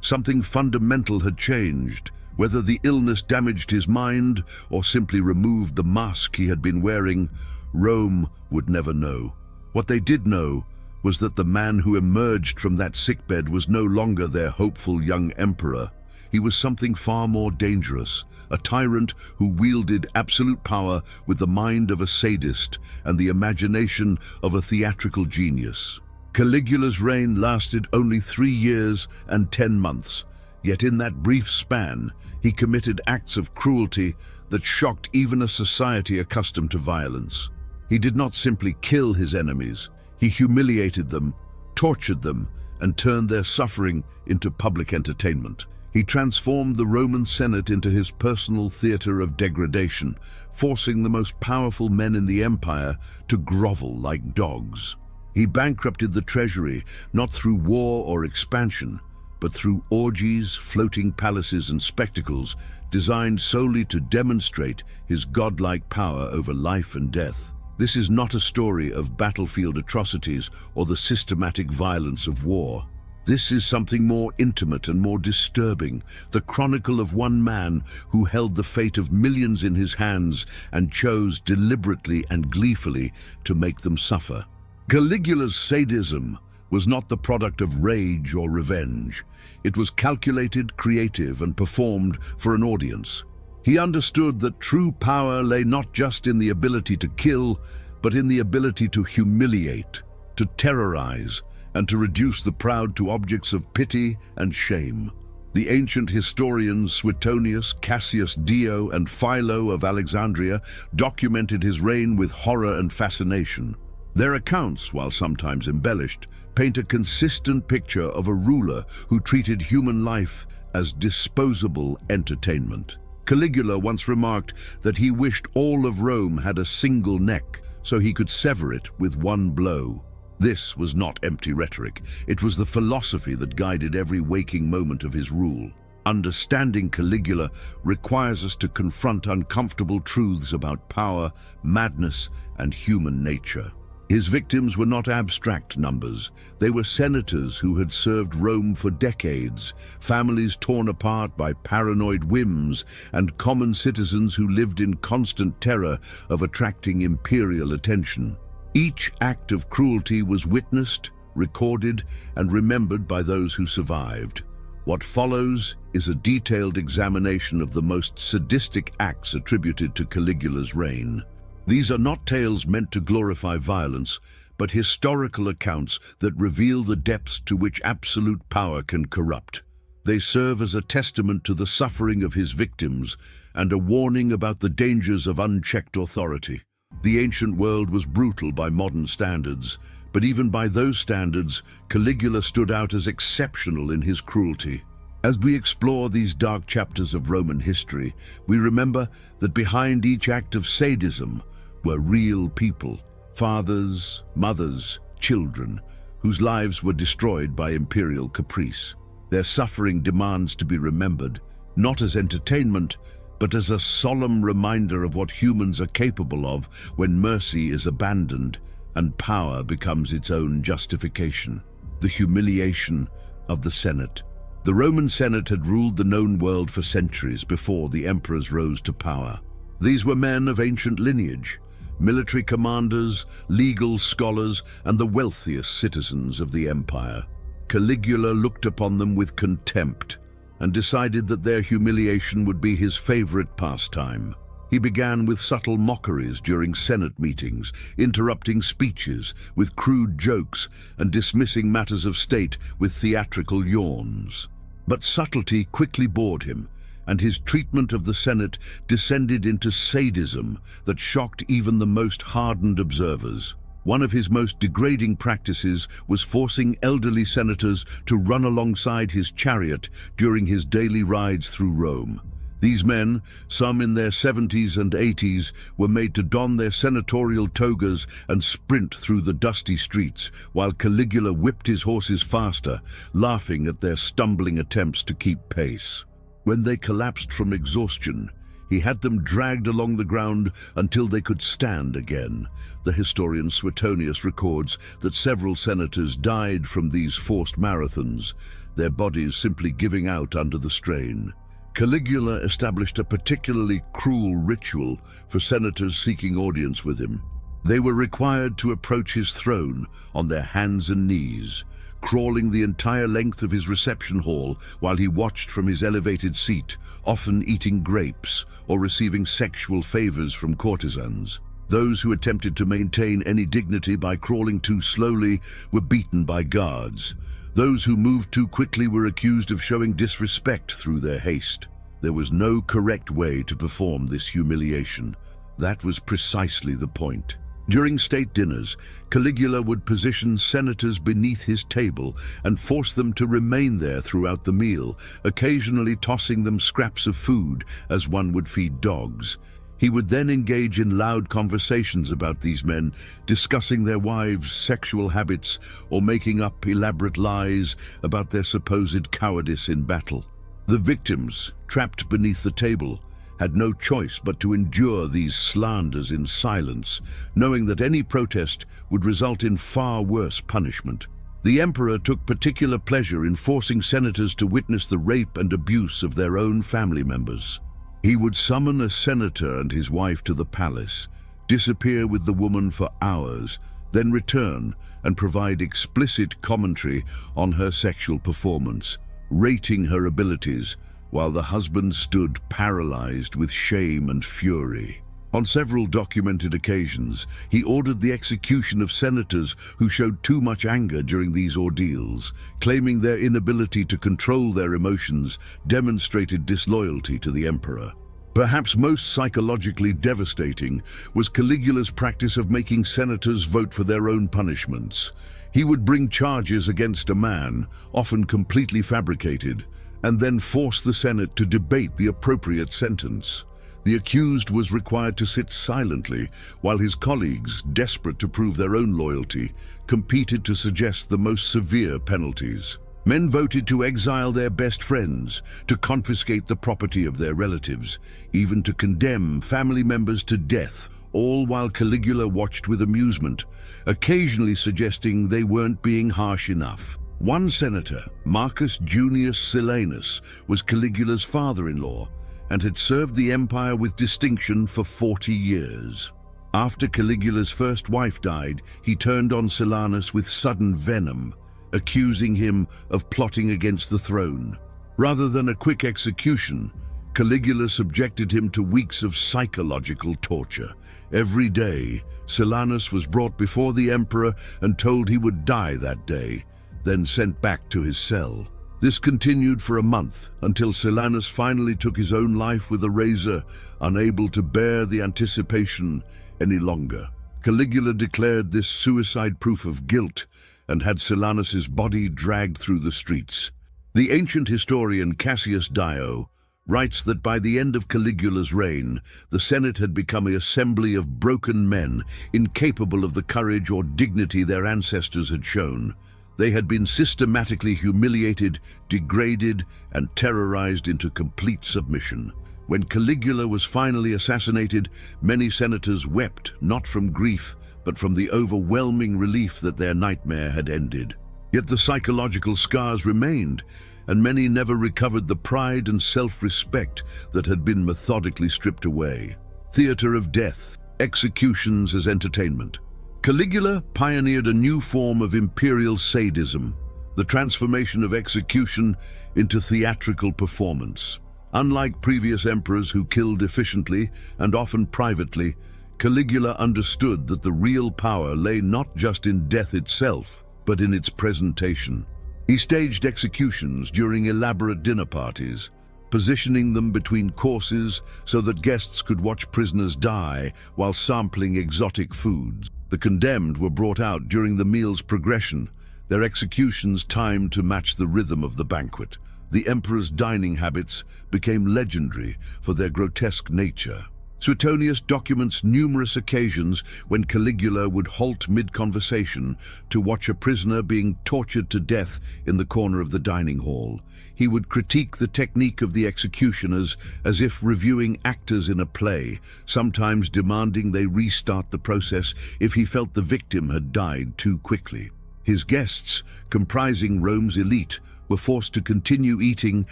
Something fundamental had changed. Whether the illness damaged his mind or simply removed the mask he had been wearing, Rome would never know. What they did know was that the man who emerged from that sickbed was no longer their hopeful young emperor. He was something far more dangerous, a tyrant who wielded absolute power with the mind of a sadist and the imagination of a theatrical genius. Caligula's reign lasted only 3 years and 10 months, yet in that brief span, he committed acts of cruelty that shocked even a society accustomed to violence. He did not simply kill his enemies, he humiliated them, tortured them, and turned their suffering into public entertainment. He transformed the Roman Senate into his personal theater of degradation, forcing the most powerful men in the empire to grovel like dogs. He bankrupted the treasury not through war or expansion, but through orgies, floating palaces, and spectacles designed solely to demonstrate his godlike power over life and death. This is not a story of battlefield atrocities or the systematic violence of war. This is something more intimate and more disturbing, the chronicle of one man who held the fate of millions in his hands and chose deliberately and gleefully to make them suffer. Caligula's sadism was not the product of rage or revenge. It was calculated, creative, and performed for an audience. He understood that true power lay not just in the ability to kill, but in the ability to humiliate, to terrorize, and to reduce the proud to objects of pity and shame. The ancient historians Suetonius, Cassius Dio, and Philo of Alexandria documented his reign with horror and fascination. Their accounts, while sometimes embellished, paint a consistent picture of a ruler who treated human life as disposable entertainment. Caligula once remarked that he wished all of Rome had a single neck so he could sever it with one blow. This was not empty rhetoric. It was the philosophy that guided every waking moment of his rule. Understanding Caligula requires us to confront uncomfortable truths about power, madness, and human nature. His victims were not abstract numbers. They were senators who had served Rome for decades, families torn apart by paranoid whims, and common citizens who lived in constant terror of attracting imperial attention. Each act of cruelty was witnessed, recorded, and remembered by those who survived. What follows is a detailed examination of the most sadistic acts attributed to Caligula's reign. These are not tales meant to glorify violence, but historical accounts that reveal the depths to which absolute power can corrupt. They serve as a testament to the suffering of his victims and a warning about the dangers of unchecked authority. The ancient world was brutal by modern standards, but even by those standards, Caligula stood out as exceptional in his cruelty. As we explore these dark chapters of Roman history, we remember that behind each act of sadism were real people, fathers, mothers, children, whose lives were destroyed by imperial caprice. Their suffering demands to be remembered, not as entertainment, but as a solemn reminder of what humans are capable of when mercy is abandoned and power becomes its own justification. The humiliation of the Senate. The Roman Senate had ruled the known world for centuries before the emperors rose to power. These were men of ancient lineage, military commanders, legal scholars, and the wealthiest citizens of the empire. Caligula looked upon them with contempt and decided that their humiliation would be his favorite pastime. He began with subtle mockeries during Senate meetings, interrupting speeches with crude jokes and dismissing matters of state with theatrical yawns. But subtlety quickly bored him, and his treatment of the Senate descended into sadism that shocked even the most hardened observers. One of his most degrading practices was forcing elderly senators to run alongside his chariot during his daily rides through Rome. These men, some in their 70s and 80s, were made to don their senatorial togas and sprint through the dusty streets, while Caligula whipped his horses faster, laughing at their stumbling attempts to keep pace. When they collapsed from exhaustion, he had them dragged along the ground until they could stand again. The historian Suetonius records that several senators died from these forced marathons. their bodies simply giving out under the strain. Caligula established a particularly cruel ritual for senators seeking audience with him. They were required to approach his throne on their hands and knees, crawling the entire length of his reception hall while he watched from his elevated seat, often eating grapes or receiving sexual favors from courtesans. Those who attempted to maintain any dignity by crawling too slowly were beaten by guards. Those who moved too quickly were accused of showing disrespect through their haste. There was no correct way to perform this humiliation. That was precisely the point. During state dinners, Caligula would position senators beneath his table and force them to remain there throughout the meal, occasionally tossing them scraps of food as one would feed dogs. He would then engage in loud conversations about these men, discussing their wives' sexual habits or making up elaborate lies about their supposed cowardice in battle. The victims, trapped beneath the table, had no choice but to endure these slanders in silence, knowing that any protest would result in far worse punishment. The emperor took particular pleasure in forcing senators to witness the rape and abuse of their own family members. He would summon a senator and his wife to the palace, disappear with the woman for hours, then return and provide explicit commentary on her sexual performance, rating her abilities, while the husband stood paralyzed with shame and fury. On several documented occasions, he ordered the execution of senators who showed too much anger during these ordeals, claiming their inability to control their emotions demonstrated disloyalty to the emperor. Perhaps most psychologically devastating was Caligula's practice of making senators vote for their own punishments. He would bring charges against a man, often completely fabricated, and then force the Senate to debate the appropriate sentence. The accused was required to sit silently, while his colleagues, desperate to prove their own loyalty, competed to suggest the most severe penalties. Men voted to exile their best friends, to confiscate the property of their relatives, even to condemn family members to death, all while Caligula watched with amusement, occasionally suggesting they weren't being harsh enough. One senator, Marcus Junius Silanus, was Caligula's father-in-law and had served the empire with distinction for 40 years. After Caligula's first wife died, he turned on Silanus with sudden venom, accusing him of plotting against the throne. Rather than a quick execution, Caligula subjected him to weeks of psychological torture. Every day, Silanus was brought before the emperor and told he would die that day, then sent back to his cell. This continued for a month until Silanus finally took his own life with a razor, unable to bear the anticipation any longer. Caligula declared this suicide proof of guilt and had Silanus's body dragged through the streets. The ancient historian Cassius Dio writes that by the end of Caligula's reign, the Senate had become an assembly of broken men, incapable of the courage or dignity their ancestors had shown. They had been systematically humiliated, degraded, and terrorized into complete submission. When Caligula was finally assassinated, many senators wept, not from grief, but from the overwhelming relief that their nightmare had ended. Yet the psychological scars remained, and many never recovered the pride and self-respect that had been methodically stripped away. Theater of death, executions as entertainment. Caligula pioneered a new form of imperial sadism, the transformation of execution into theatrical performance. Unlike previous emperors who killed efficiently and often privately, Caligula understood that the real power lay not just in death itself, but in its presentation. He staged executions during elaborate dinner parties, positioning them between courses so that guests could watch prisoners die while sampling exotic foods. The condemned were brought out during the meal's progression, their executions timed to match the rhythm of the banquet. The emperor's dining habits became legendary for their grotesque nature. Suetonius documents numerous occasions when Caligula would halt mid-conversation to watch a prisoner being tortured to death in the corner of the dining hall. He would critique the technique of the executioners as if reviewing actors in a play, sometimes demanding they restart the process if he felt the victim had died too quickly. His guests, comprising Rome's elite, were forced to continue eating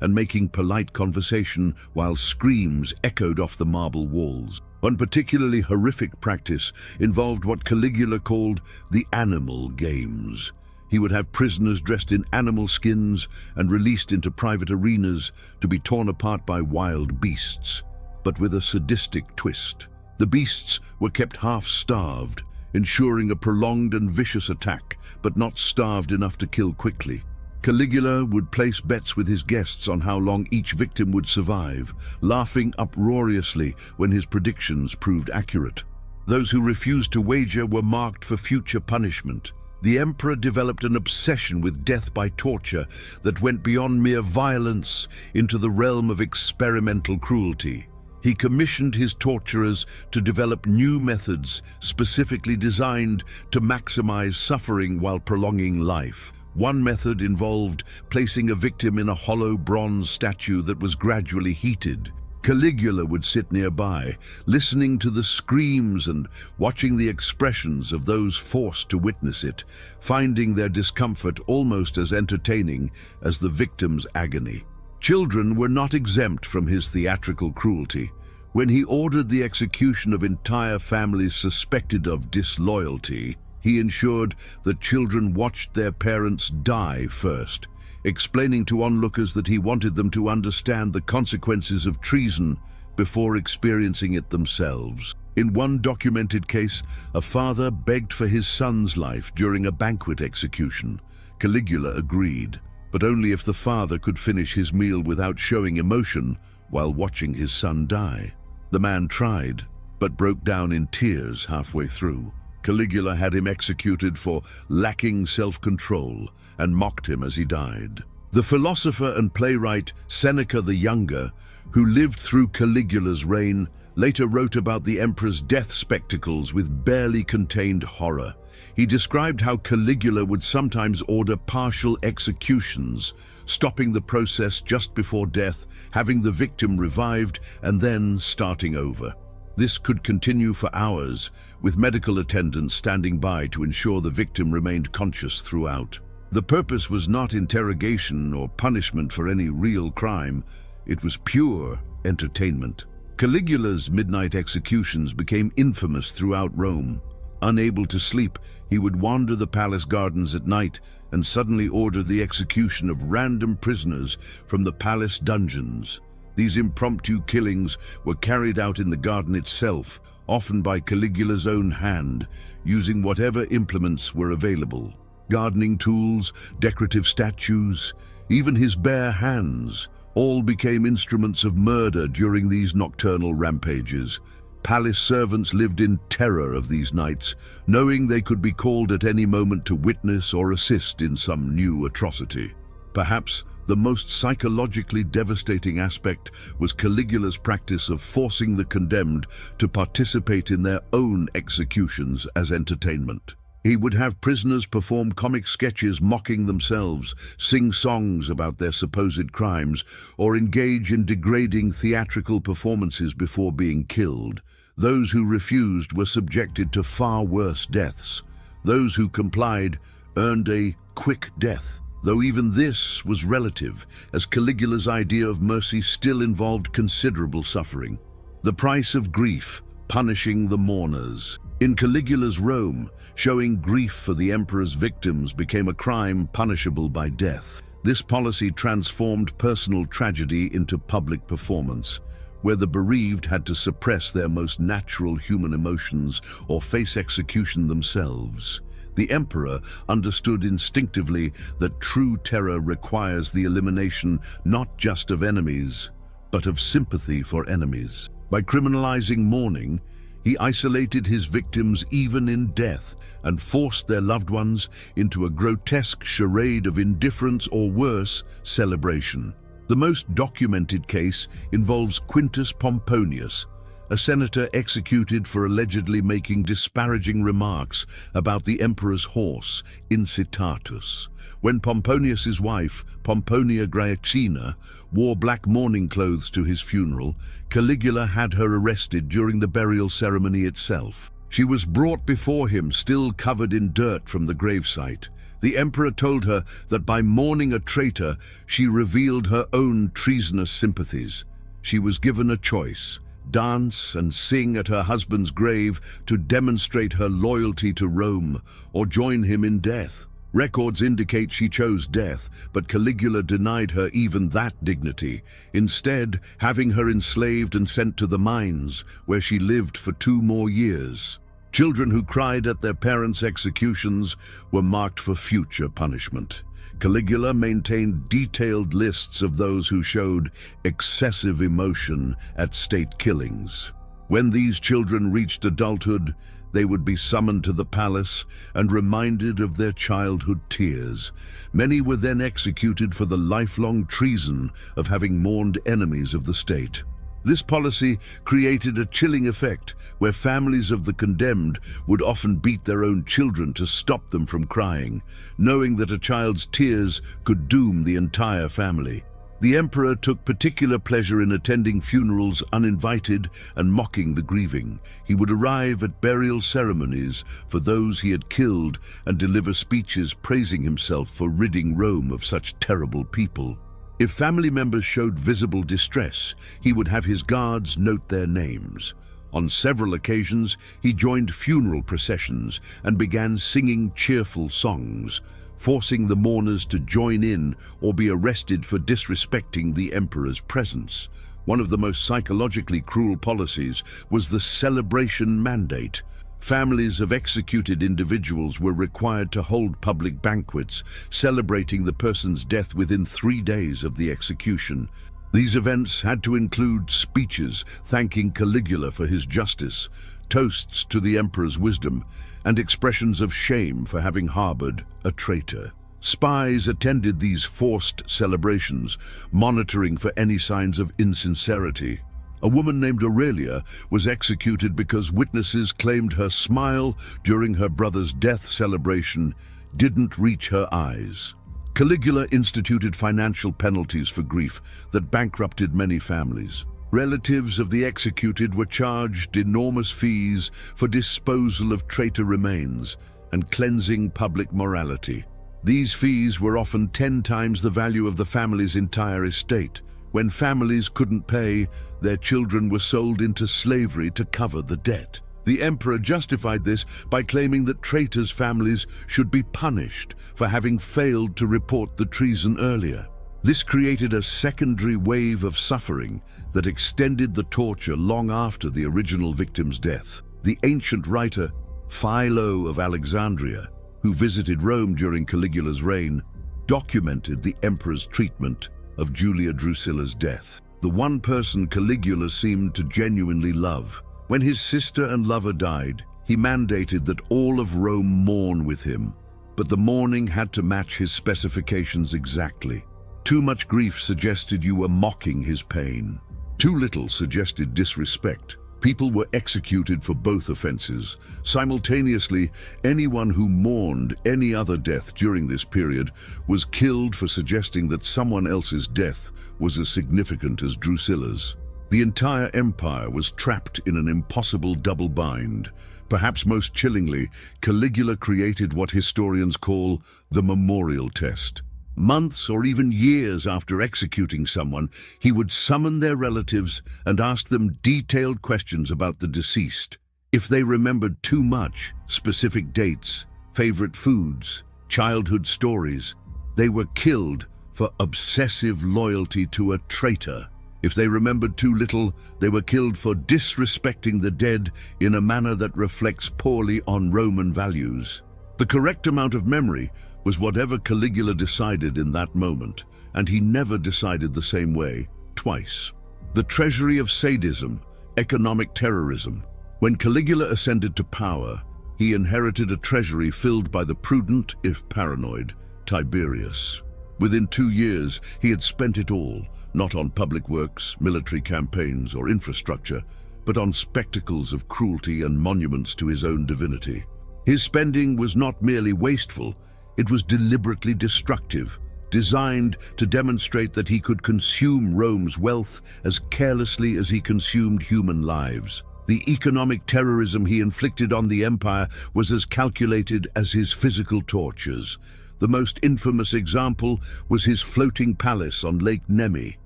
and making polite conversation while screams echoed off the marble walls. One particularly horrific practice involved what Caligula called the animal games. He would have prisoners dressed in animal skins and released into private arenas to be torn apart by wild beasts, but with a sadistic twist. The beasts were kept half-starved, ensuring a prolonged and vicious attack, but not starved enough to kill quickly. Caligula would place bets with his guests on how long each victim would survive, laughing uproariously when his predictions proved accurate. Those who refused to wager were marked for future punishment. The emperor developed an obsession with death by torture that went beyond mere violence into the realm of experimental cruelty. He commissioned his torturers to develop new methods specifically designed to maximize suffering while prolonging life. One method involved placing a victim in a hollow bronze statue that was gradually heated. Caligula would sit nearby, listening to the screams and watching the expressions of those forced to witness it, finding their discomfort almost as entertaining as the victim's agony. Children were not exempt from his theatrical cruelty. When he ordered the execution of entire families suspected of disloyalty, he ensured that children watched their parents die first, explaining to onlookers that he wanted them to understand the consequences of treason before experiencing it themselves. In one documented case, a father begged for his son's life during a banquet execution. Caligula agreed, but only if the father could finish his meal without showing emotion while watching his son die. The man tried, but broke down in tears halfway through. Caligula had him executed for lacking self-control and mocked him as he died. The philosopher and playwright Seneca the Younger, who lived through Caligula's reign, later wrote about the emperor's death spectacles with barely contained horror. He described how Caligula would sometimes order partial executions, stopping the process just before death, having the victim revived, and then starting over. This could continue for hours, with medical attendants standing by to ensure the victim remained conscious throughout. The purpose was not interrogation or punishment for any real crime. It was pure entertainment. Caligula's midnight executions became infamous throughout Rome. Unable to sleep, he would wander the palace gardens at night and suddenly order the execution of random prisoners from the palace dungeons. These impromptu killings were carried out in the garden itself, often by Caligula's own hand, using whatever implements were available. Gardening tools, decorative statues, even his bare hands, all became instruments of murder during these nocturnal rampages. Palace servants lived in terror of these nights, knowing they could be called at any moment to witness or assist in some new atrocity. Perhaps the most psychologically devastating aspect was Caligula's practice of forcing the condemned to participate in their own executions as entertainment. He would have prisoners perform comic sketches mocking themselves, sing songs about their supposed crimes, or engage in degrading theatrical performances before being killed. Those who refused were subjected to far worse deaths. Those who complied earned a quick death, though even this was relative, as Caligula's idea of mercy still involved considerable suffering. The price of grief, punishing the mourners. In Caligula's Rome, showing grief for the emperor's victims became a crime punishable by death. This policy transformed personal tragedy into public performance, where the bereaved had to suppress their most natural human emotions or face execution themselves. The emperor understood instinctively that true terror requires the elimination not just of enemies, but of sympathy for enemies. By criminalizing mourning, he isolated his victims even in death and forced their loved ones into a grotesque charade of indifference or worse, celebration. The most documented case involves Quintus Pomponius, a senator executed for allegedly making disparaging remarks about the emperor's horse, Incitatus. When Pomponius's wife, Pomponia Graecina, wore black mourning clothes to his funeral, Caligula had her arrested during the burial ceremony itself. She was brought before him, still covered in dirt from the gravesite. The emperor told her that by mourning a traitor, she revealed her own treasonous sympathies. She was given a choice: dance and sing at her husband's grave to demonstrate her loyalty to Rome, or join him in death. Records indicate she chose death, but Caligula denied her even that dignity, instead having her enslaved and sent to the mines, where she lived for 2 more years. Children who cried at their parents' executions were marked for future punishment. Caligula maintained detailed lists of those who showed excessive emotion at state killings. When these children reached adulthood, they would be summoned to the palace and reminded of their childhood tears. Many were then executed for the lifelong treason of having mourned enemies of the state. This policy created a chilling effect where families of the condemned would often beat their own children to stop them from crying, knowing that a child's tears could doom the entire family. The emperor took particular pleasure in attending funerals uninvited and mocking the grieving. He would arrive at burial ceremonies for those he had killed and deliver speeches praising himself for ridding Rome of such terrible people. If family members showed visible distress, he would have his guards note their names. On several occasions, he joined funeral processions and began singing cheerful songs, forcing the mourners to join in or be arrested for disrespecting the emperor's presence. One of the most psychologically cruel policies was the celebration mandate. Families of executed individuals were required to hold public banquets, celebrating the person's death within 3 days of the execution. These events had to include speeches thanking Caligula for his justice, toasts to the emperor's wisdom, and expressions of shame for having harbored a traitor. Spies attended these forced celebrations, monitoring for any signs of insincerity. A woman named Aurelia was executed because witnesses claimed her smile during her brother's death celebration didn't reach her eyes. Caligula instituted financial penalties for grief that bankrupted many families. Relatives of the executed were charged enormous fees for disposal of traitor remains and cleansing public morality. These fees were often 10 times the value of the family's entire estate. When families couldn't pay, their children were sold into slavery to cover the debt. The emperor justified this by claiming that traitors' families should be punished for having failed to report the treason earlier. This created a secondary wave of suffering that extended the torture long after the original victim's death. The ancient writer Philo of Alexandria, who visited Rome during Caligula's reign, documented the emperor's treatment of Julia Drusilla's death. The one person Caligula seemed to genuinely love. When his sister and lover died, he mandated that all of Rome mourn with him, but the mourning had to match his specifications exactly. Too much grief suggested you were mocking his pain. Too little suggested disrespect. People were executed for both offenses. Simultaneously, anyone who mourned any other death during this period was killed for suggesting that someone else's death was as significant as Drusilla's. The entire empire was trapped in an impossible double bind. Perhaps most chillingly, Caligula created what historians call the memorial test. Months or even years after executing someone, he would summon their relatives and ask them detailed questions about the deceased. If they remembered too much, specific dates, favorite foods, childhood stories, they were killed for obsessive loyalty to a traitor. If they remembered too little, they were killed for disrespecting the dead in a manner that reflects poorly on Roman values. The correct amount of memory was whatever Caligula decided in that moment, and he never decided the same way, twice. The treasury of sadism, economic terrorism. When Caligula ascended to power, he inherited a treasury filled by the prudent, if paranoid, Tiberius. Within 2 years, he had spent it all, not on public works, military campaigns, or infrastructure, but on spectacles of cruelty and monuments to his own divinity. His spending was not merely wasteful, it was deliberately destructive, designed to demonstrate that he could consume Rome's wealth as carelessly as he consumed human lives. The economic terrorism he inflicted on the empire was as calculated as his physical tortures. The most infamous example was his floating palace on Lake Nemi.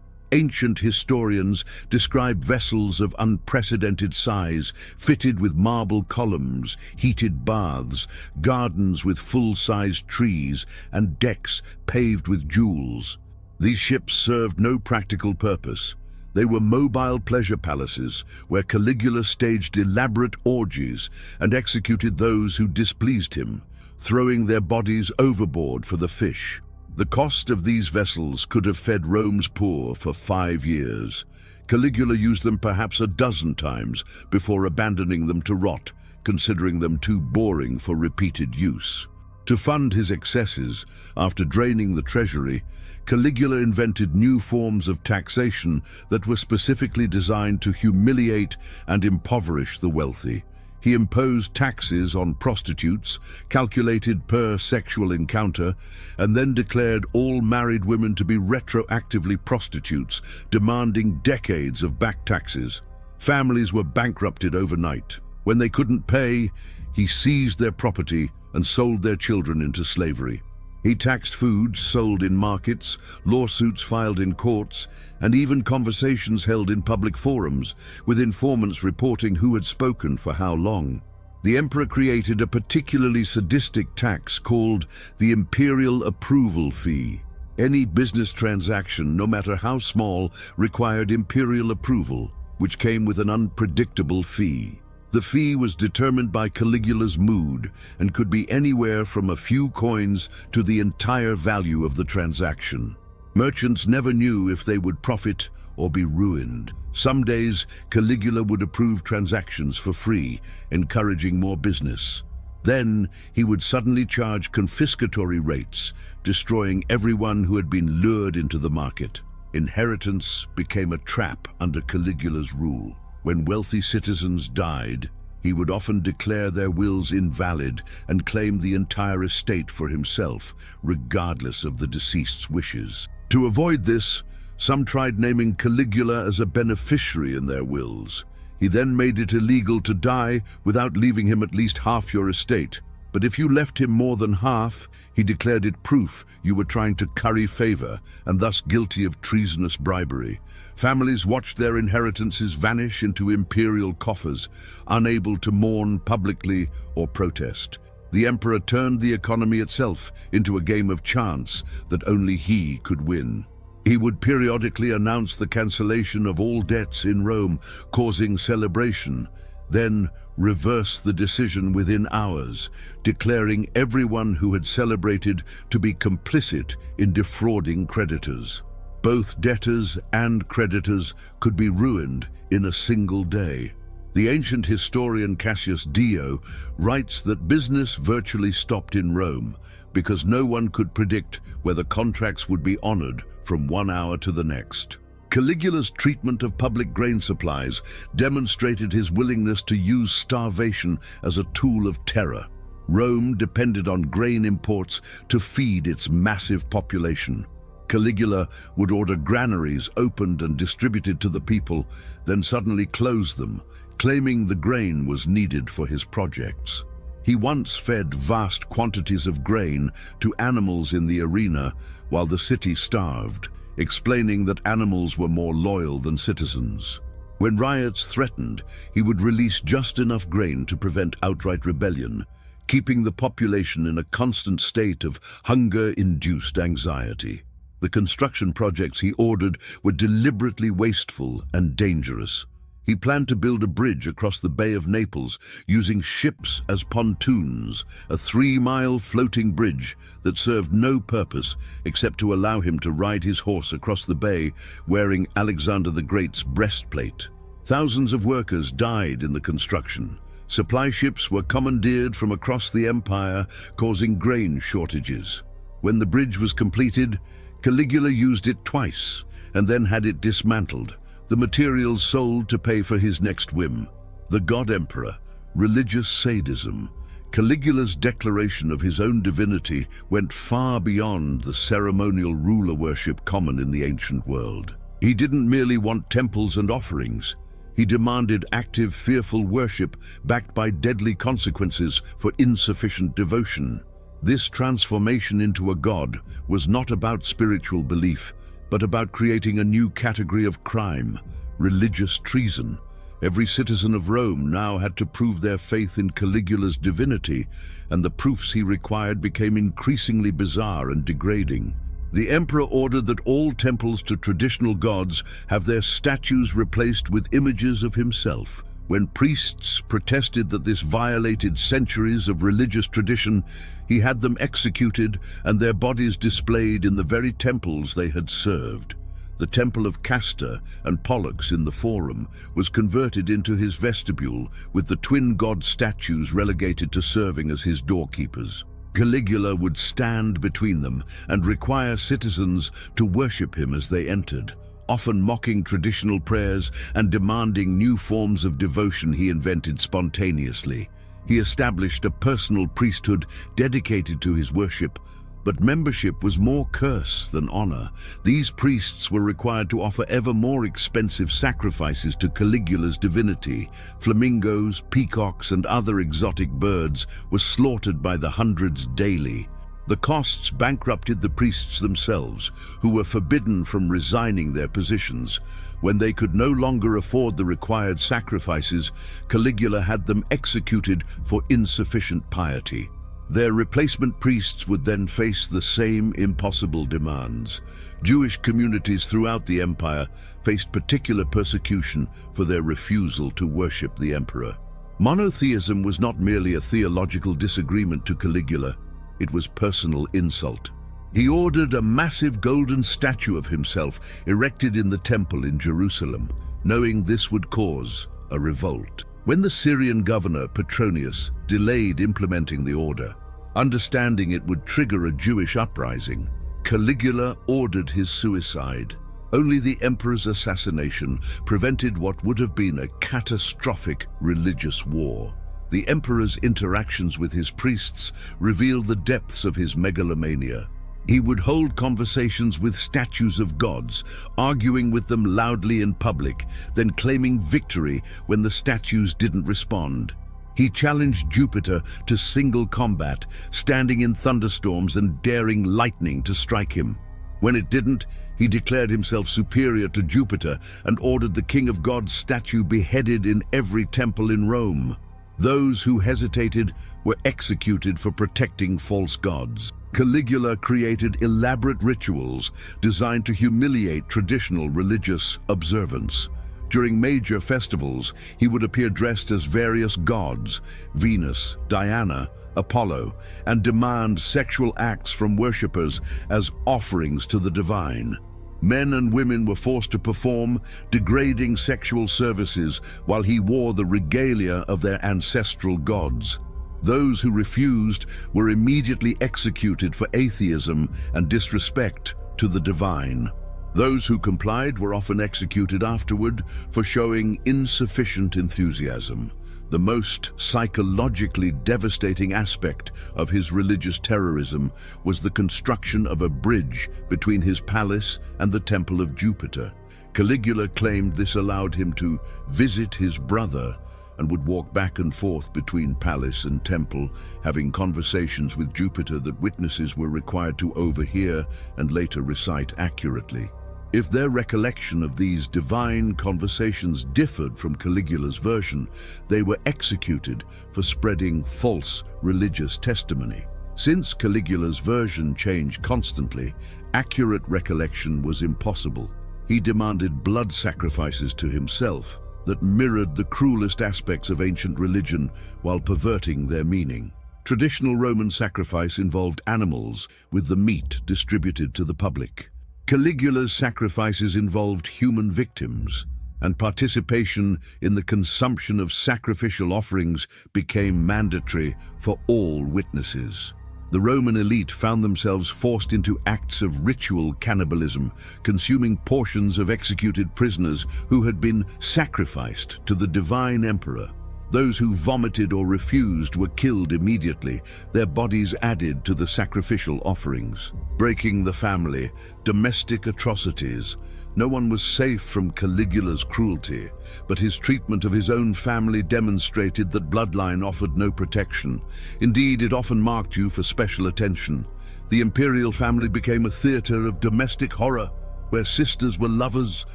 Ancient historians describe vessels of unprecedented size, fitted with marble columns, heated baths, gardens with full-sized trees, and decks paved with jewels. These ships served no practical purpose. They were mobile pleasure palaces where Caligula staged elaborate orgies and executed those who displeased him, throwing their bodies overboard for the fish. The cost of these vessels could have fed Rome's poor for 5 years. Caligula used them perhaps a dozen times before abandoning them to rot, considering them too boring for repeated use. To fund his excesses, after draining the treasury, Caligula invented new forms of taxation that were specifically designed to humiliate and impoverish the wealthy. He imposed taxes on prostitutes, calculated per sexual encounter, and then declared all married women to be retroactively prostitutes, demanding decades of back taxes. Families were bankrupted overnight. When they couldn't pay, he seized their property and sold their children into slavery. He taxed foods sold in markets, lawsuits filed in courts, and even conversations held in public forums, with informants reporting who had spoken for how long. The emperor created a particularly sadistic tax called the imperial approval fee. Any business transaction, no matter how small, required imperial approval, which came with an unpredictable fee. The fee was determined by Caligula's mood and could be anywhere from a few coins to the entire value of the transaction. Merchants never knew if they would profit or be ruined. Some days, Caligula would approve transactions for free, encouraging more business. Then, he would suddenly charge confiscatory rates, destroying everyone who had been lured into the market. Inheritance became a trap under Caligula's rule. When wealthy citizens died, he would often declare their wills invalid and claim the entire estate for himself, regardless of the deceased's wishes. To avoid this, some tried naming Caligula as a beneficiary in their wills. He then made it illegal to die without leaving him at least half your estate. But if you left him more than half, he declared it proof you were trying to curry favor and thus guilty of treasonous bribery. Families watched their inheritances vanish into imperial coffers, unable to mourn publicly or protest. The emperor turned the economy itself into a game of chance that only he could win. He would periodically announce the cancellation of all debts in Rome, causing celebration, then reverse the decision within hours, declaring everyone who had celebrated to be complicit in defrauding creditors. Both debtors and creditors could be ruined in a single day. The ancient historian Cassius Dio writes that business virtually stopped in Rome because no one could predict whether contracts would be honored from one hour to the next. Caligula's treatment of public grain supplies demonstrated his willingness to use starvation as a tool of terror. Rome depended on grain imports to feed its massive population. Caligula would order granaries opened and distributed to the people, then suddenly close them, claiming the grain was needed for his projects. He once fed vast quantities of grain to animals in the arena while the city starved, explaining that animals were more loyal than citizens. When riots threatened, he would release just enough grain to prevent outright rebellion, keeping the population in a constant state of hunger-induced anxiety. The construction projects he ordered were deliberately wasteful and dangerous. He planned to build a bridge across the Bay of Naples using ships as pontoons, a 3-mile floating bridge that served no purpose except to allow him to ride his horse across the bay wearing Alexander the Great's breastplate. Thousands of workers died in the construction. Supply ships were commandeered from across the empire, causing grain shortages. When the bridge was completed, Caligula used it twice and then had it dismantled, the materials sold to pay for his next whim. The god emperor, religious sadism. Caligula's declaration of his own divinity went far beyond the ceremonial ruler worship common in the ancient world. He didn't merely want temples and offerings. He demanded active, fearful worship backed by deadly consequences for insufficient devotion. This transformation into a god was not about spiritual belief, but about creating a new category of crime: religious treason. Every citizen of Rome now had to prove their faith in Caligula's divinity, and the proofs he required became increasingly bizarre and degrading. The emperor ordered that all temples to traditional gods have their statues replaced with images of himself. When priests protested that this violated centuries of religious tradition, he had them executed and their bodies displayed in the very temples they had served. The temple of Castor and Pollux in the Forum was converted into his vestibule, with the twin god statues relegated to serving as his doorkeepers. Caligula would stand between them and require citizens to worship him as they entered, often mocking traditional prayers and demanding new forms of devotion he invented spontaneously. He established a personal priesthood dedicated to his worship, but membership was more curse than honor. These priests were required to offer ever more expensive sacrifices to Caligula's divinity. Flamingos, peacocks, and other exotic birds were slaughtered by the hundreds daily. The costs bankrupted the priests themselves, who were forbidden from resigning their positions. When they could no longer afford the required sacrifices, Caligula had them executed for insufficient piety. Their replacement priests would then face the same impossible demands. Jewish communities throughout the empire faced particular persecution for their refusal to worship the emperor. Monotheism was not merely a theological disagreement to Caligula, it was personal insult. He ordered a massive golden statue of himself erected in the temple in Jerusalem, knowing this would cause a revolt. When the Syrian governor Petronius delayed implementing the order, understanding it would trigger a Jewish uprising, Caligula ordered his suicide. Only the emperor's assassination prevented what would have been a catastrophic religious war. The emperor's interactions with his priests revealed the depths of his megalomania. He would hold conversations with statues of gods, arguing with them loudly in public, then claiming victory when the statues didn't respond. He challenged Jupiter to single combat, standing in thunderstorms and daring lightning to strike him. When it didn't, he declared himself superior to Jupiter and ordered the King of Gods statue beheaded in every temple in Rome. Those who hesitated were executed for protecting false gods. Caligula created elaborate rituals designed to humiliate traditional religious observance. During major festivals, he would appear dressed as various gods, Venus, Diana, Apollo, and demand sexual acts from worshippers as offerings to the divine. Men and women were forced to perform degrading sexual services while he wore the regalia of their ancestral gods. Those who refused were immediately executed for atheism and disrespect to the divine. Those who complied were often executed afterward for showing insufficient enthusiasm. The most psychologically devastating aspect of his religious terrorism was the construction of a bridge between his palace and the temple of Jupiter. Caligula claimed this allowed him to visit his brother and would walk back and forth between palace and temple, having conversations with Jupiter that witnesses were required to overhear and later recite accurately. If their recollection of these divine conversations differed from Caligula's version, they were executed for spreading false religious testimony. Since Caligula's version changed constantly, accurate recollection was impossible. He demanded blood sacrifices to himself that mirrored the cruelest aspects of ancient religion while perverting their meaning. Traditional Roman sacrifice involved animals, with the meat distributed to the public. Caligula's sacrifices involved human victims, and participation in the consumption of sacrificial offerings became mandatory for all witnesses. The Roman elite found themselves forced into acts of ritual cannibalism, consuming portions of executed prisoners who had been sacrificed to the divine emperor. Those who vomited or refused were killed immediately, their bodies added to the sacrificial offerings. Breaking the family, domestic atrocities. No one was safe from Caligula's cruelty, but his treatment of his own family demonstrated that bloodline offered no protection. Indeed, it often marked you for special attention. The imperial family became a theater of domestic horror, where sisters were lovers,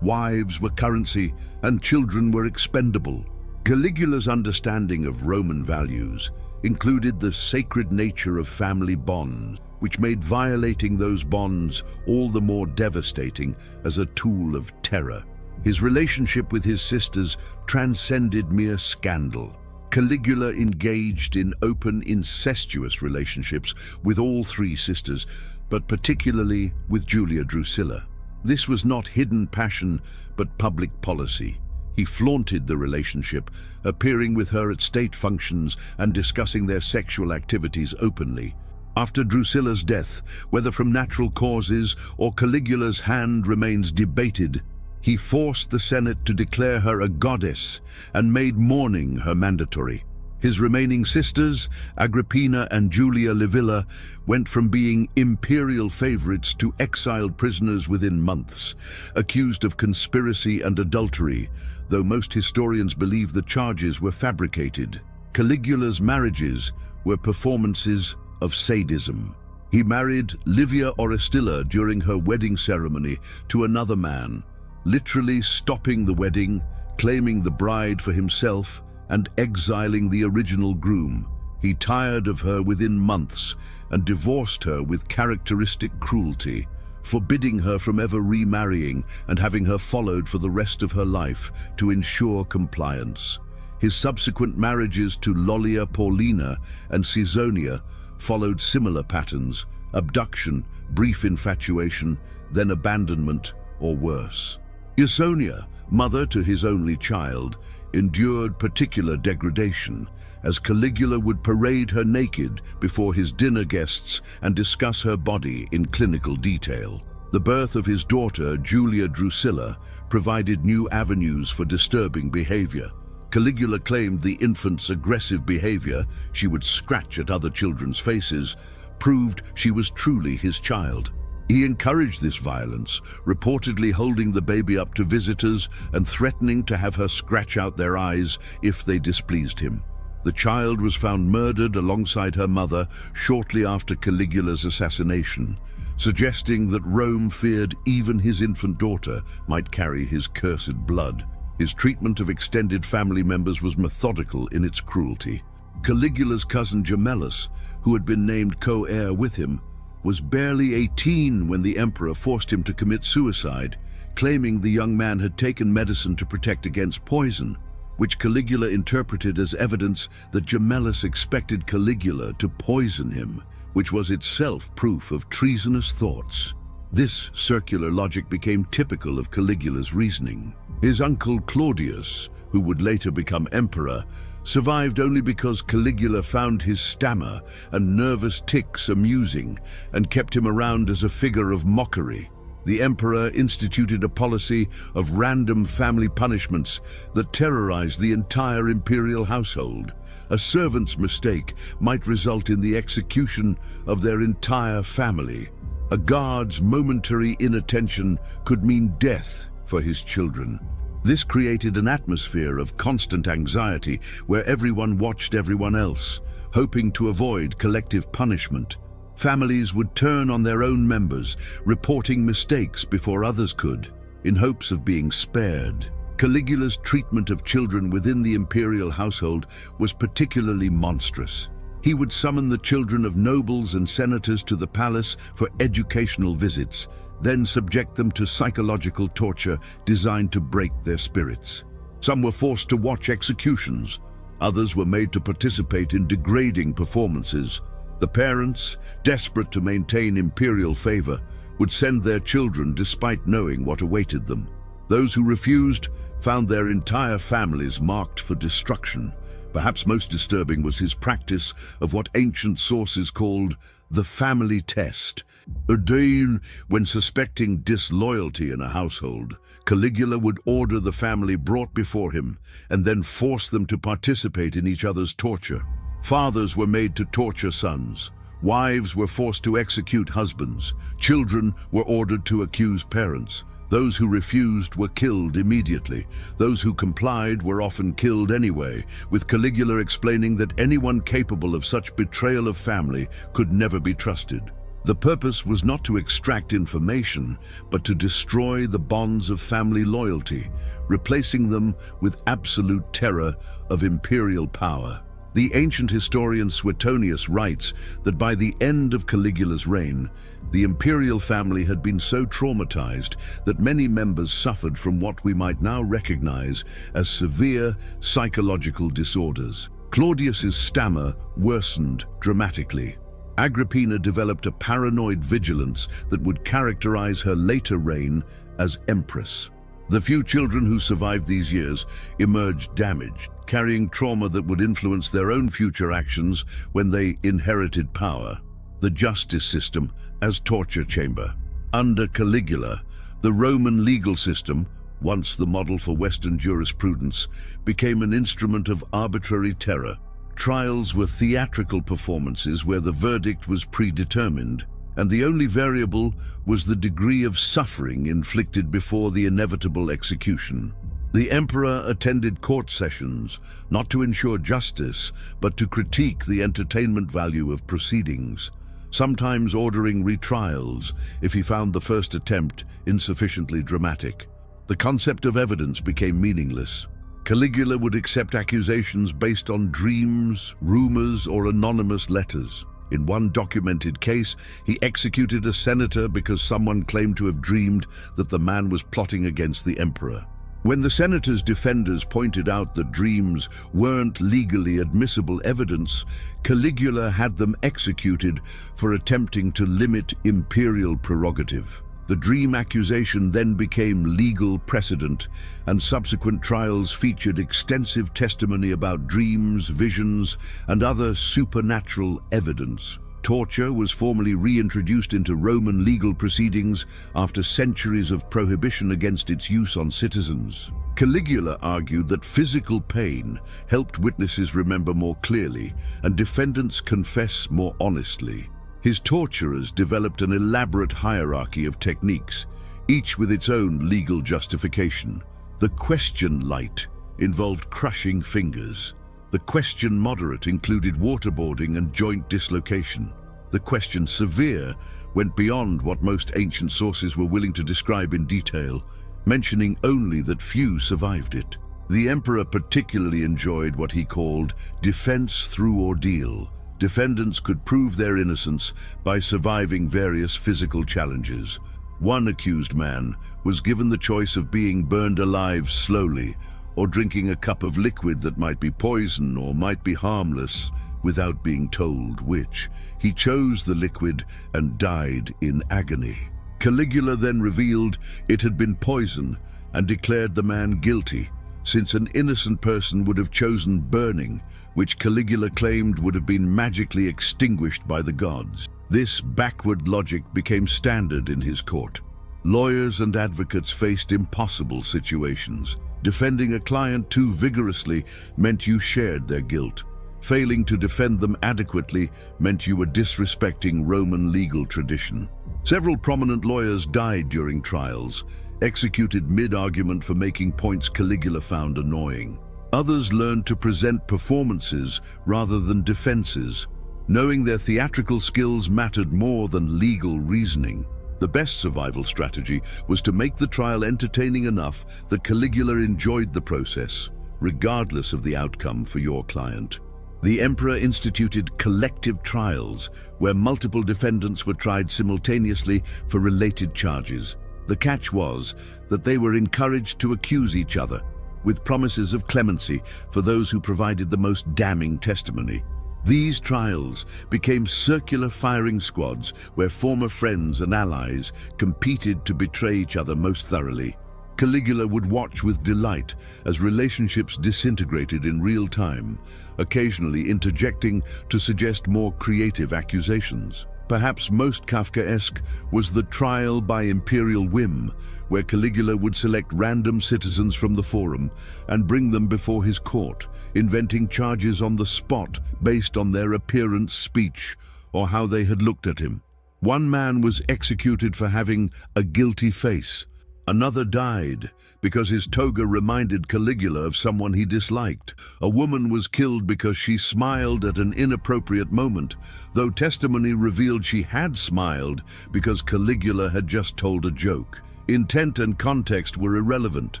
wives were currency, and children were expendable. Caligula's understanding of Roman values included the sacred nature of family bonds, which made violating those bonds all the more devastating as a tool of terror. His relationship with his sisters transcended mere scandal. Caligula engaged in open, incestuous relationships with all three sisters, but particularly with Julia Drusilla. This was not hidden passion, but public policy. He flaunted the relationship, appearing with her at state functions and discussing their sexual activities openly. After Drusilla's death, whether from natural causes or Caligula's hand remains debated, he forced the Senate to declare her a goddess and made mourning her mandatory. His remaining sisters, Agrippina and Julia Livilla, went from being imperial favorites to exiled prisoners within months, accused of conspiracy and adultery, though most historians believe the charges were fabricated. Caligula's marriages were performances of sadism. He married Livia Orestilla during her wedding ceremony to another man, literally stopping the wedding, claiming the bride for himself, and exiling the original groom. He tired of her within months and divorced her with characteristic cruelty, forbidding her from ever remarrying and having her followed for the rest of her life to ensure compliance. His subsequent marriages to Lollia Paulina and Caesonia followed similar patterns: abduction, brief infatuation, then abandonment, or worse. Caesonia, mother to his only child, endured particular degradation, as Caligula would parade her naked before his dinner guests and discuss her body in clinical detail. The birth of his daughter, Julia Drusilla, provided new avenues for disturbing behavior. Caligula claimed the infant's aggressive behavior, she would scratch at other children's faces, proved she was truly his child. He encouraged this violence, reportedly holding the baby up to visitors and threatening to have her scratch out their eyes if they displeased him. The child was found murdered alongside her mother shortly after Caligula's assassination, suggesting that Rome feared even his infant daughter might carry his cursed blood. His treatment of extended family members was methodical in its cruelty. Caligula's cousin Gemellus, who had been named co-heir with him, was barely 18 when the emperor forced him to commit suicide, claiming the young man had taken medicine to protect against poison, which Caligula interpreted as evidence that Gemellus expected Caligula to poison him, which was itself proof of treasonous thoughts. This circular logic became typical of Caligula's reasoning. His uncle Claudius, who would later become emperor, survived only because Caligula found his stammer and nervous tics amusing and kept him around as a figure of mockery. The emperor instituted a policy of random family punishments that terrorized the entire imperial household. A servant's mistake might result in the execution of their entire family. A guard's momentary inattention could mean death for his children. This created an atmosphere of constant anxiety where everyone watched everyone else, hoping to avoid collective punishment. Families would turn on their own members, reporting mistakes before others could, in hopes of being spared. Caligula's treatment of children within the imperial household was particularly monstrous. He would summon the children of nobles and senators to the palace for educational visits, then subject them to psychological torture designed to break their spirits. Some were forced to watch executions. Others were made to participate in degrading performances. The parents, desperate to maintain imperial favor, would send their children despite knowing what awaited them. Those who refused found their entire families marked for destruction. Perhaps most disturbing was his practice of what ancient sources called the family test. Ordained when suspecting disloyalty in a household, Caligula would order the family brought before him and then force them to participate in each other's torture. Fathers were made to torture sons. Wives were forced to execute husbands. Children were ordered to accuse parents. Those who refused were killed immediately. Those who complied were often killed anyway, with Caligula explaining that anyone capable of such betrayal of family could never be trusted. The purpose was not to extract information, but to destroy the bonds of family loyalty, replacing them with absolute terror of imperial power. The ancient historian Suetonius writes that by the end of Caligula's reign, the imperial family had been so traumatized that many members suffered from what we might now recognize as severe psychological disorders. Claudius's stammer worsened dramatically. Agrippina developed a paranoid vigilance that would characterize her later reign as empress. The few children who survived these years emerged damaged, carrying trauma that would influence their own future actions when they inherited power. The justice system as torture chamber. Under Caligula, the Roman legal system, once the model for Western jurisprudence, became an instrument of arbitrary terror. Trials were theatrical performances where the verdict was predetermined, and the only variable was the degree of suffering inflicted before the inevitable execution. The emperor attended court sessions, not to ensure justice, but to critique the entertainment value of proceedings, sometimes ordering retrials if he found the first attempt insufficiently dramatic. The concept of evidence became meaningless. Caligula would accept accusations based on dreams, rumors, or anonymous letters. In one documented case, he executed a senator because someone claimed to have dreamed that the man was plotting against the emperor. When the senator's defenders pointed out that dreams weren't legally admissible evidence, Caligula had them executed for attempting to limit imperial prerogative. The dream accusation then became legal precedent, and subsequent trials featured extensive testimony about dreams, visions, and other supernatural evidence. Torture was formally reintroduced into Roman legal proceedings after centuries of prohibition against its use on citizens. Caligula argued that physical pain helped witnesses remember more clearly and defendants confess more honestly. His torturers developed an elaborate hierarchy of techniques, each with its own legal justification. The question light involved crushing fingers. The question moderate included waterboarding and joint dislocation. The question severe went beyond what most ancient sources were willing to describe in detail, mentioning only that few survived it. The emperor particularly enjoyed what he called defense through ordeal. Defendants could prove their innocence by surviving various physical challenges. One accused man was given the choice of being burned alive slowly or drinking a cup of liquid that might be poison or might be harmless without being told which. He chose the liquid and died in agony. Caligula then revealed it had been poison and declared the man guilty, since an innocent person would have chosen burning, which Caligula claimed would have been magically extinguished by the gods. This backward logic became standard in his court. Lawyers and advocates faced impossible situations. Defending a client too vigorously meant you shared their guilt. Failing to defend them adequately meant you were disrespecting Roman legal tradition. Several prominent lawyers died during trials, executed mid-argument for making points Caligula found annoying. Others learned to present performances rather than defenses, knowing their theatrical skills mattered more than legal reasoning. The best survival strategy was to make the trial entertaining enough that Caligula enjoyed the process, regardless of the outcome for your client. The emperor instituted collective trials, where multiple defendants were tried simultaneously for related charges. The catch was that they were encouraged to accuse each other, with promises of clemency for those who provided the most damning testimony. These trials became circular firing squads where former friends and allies competed to betray each other most thoroughly. Caligula would watch with delight as relationships disintegrated in real time, occasionally interjecting to suggest more creative accusations. Perhaps most Kafkaesque was the trial by imperial whim, where Caligula would select random citizens from the forum and bring them before his court, inventing charges on the spot based on their appearance, speech, or how they had looked at him. One man was executed for having a guilty face. Another died because his toga reminded Caligula of someone he disliked. A woman was killed because she smiled at an inappropriate moment, though testimony revealed she had smiled because Caligula had just told a joke. Intent and context were irrelevant.